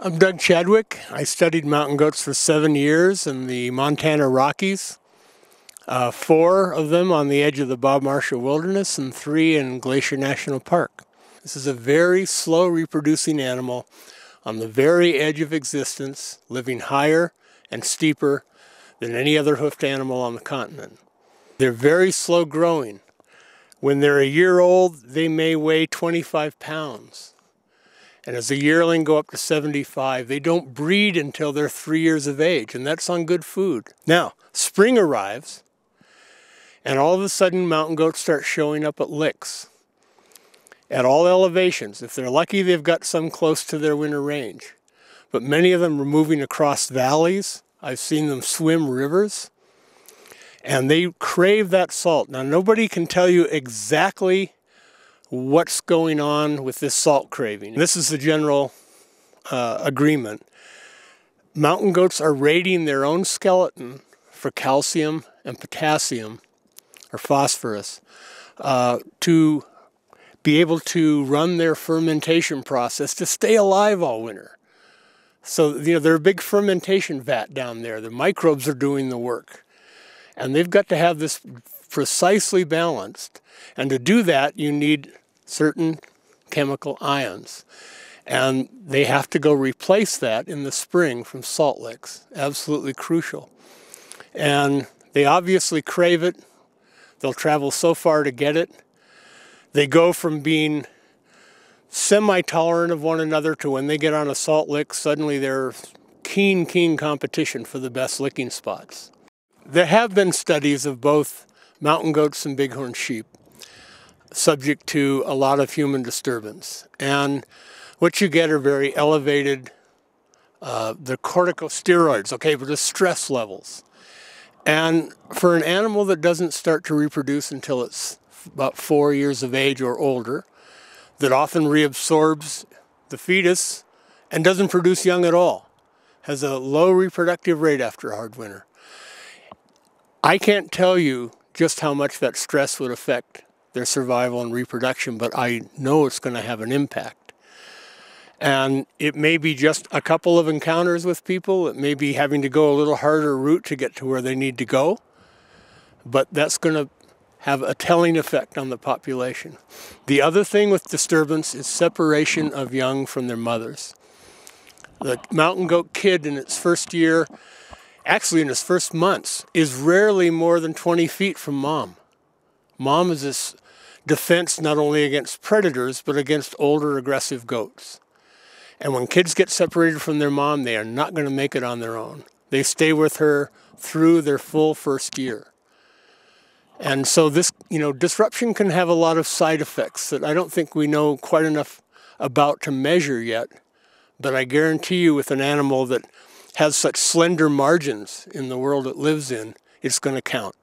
I'm Doug Chadwick. I studied mountain goats for 7 years in the Montana Rockies, 4 of them on the edge of the Bob Marshall Wilderness and 3 in Glacier National Park. This is a very slow reproducing animal on the very edge of existence, living higher and steeper than any other hoofed animal on the continent. They're very slow growing. When they're a year old, they may weigh 25 pounds. And as a yearling go up to 75, they don't breed until they're 3 years of age, and that's on good food. Now, spring arrives, and all of a sudden mountain goats start showing up at licks at all elevations. If they're lucky, they've got some close to their winter range. But many of them are moving across valleys. I've seen them swim rivers, and they crave that salt. Now, nobody can tell you exactly what's going on with this salt craving. This is the general agreement. Mountain goats are raiding their own skeleton for calcium and potassium, or phosphorus, to be able to run their fermentation process to stay alive all winter. So, they're a big fermentation vat down there. The microbes are doing the work. And they've got to have this precisely balanced. And to do that, you need certain chemical ions. And they have to go replace that in the spring from salt licks. Absolutely crucial. And they obviously crave it. They'll travel so far to get it. They go from being semi-tolerant of one another to when they get on a salt lick, suddenly they're keen competition for the best licking spots. There have been studies of both mountain goats and bighorn sheep subject to a lot of human disturbance. And what you get are very elevated, the corticosteroids, okay, but the stress levels. And for an animal that doesn't start to reproduce until it's about 4 years of age or older, that often reabsorbs the fetus and doesn't produce young at all, has a low reproductive rate after a hard winter. I can't tell you just how much that stress would affect their survival and reproduction, but I know it's going to have an impact. And it may be just a couple of encounters with people. It may be having to go a little harder route to get to where they need to go. But that's going to have a telling effect on the population. The other thing with disturbance is separation of young from their mothers. The mountain goat kid in its first year, actually in its first months, is rarely more than 20 feet from mom. Mom is this defense not only against predators, but against older aggressive goats. And when kids get separated from their mom, they are not going to make it on their own. They stay with her through their full first year. And so this, disruption can have a lot of side effects that I don't think we know quite enough about to measure yet. But I guarantee you, with an animal that has such slender margins in the world it lives in, it's going to count.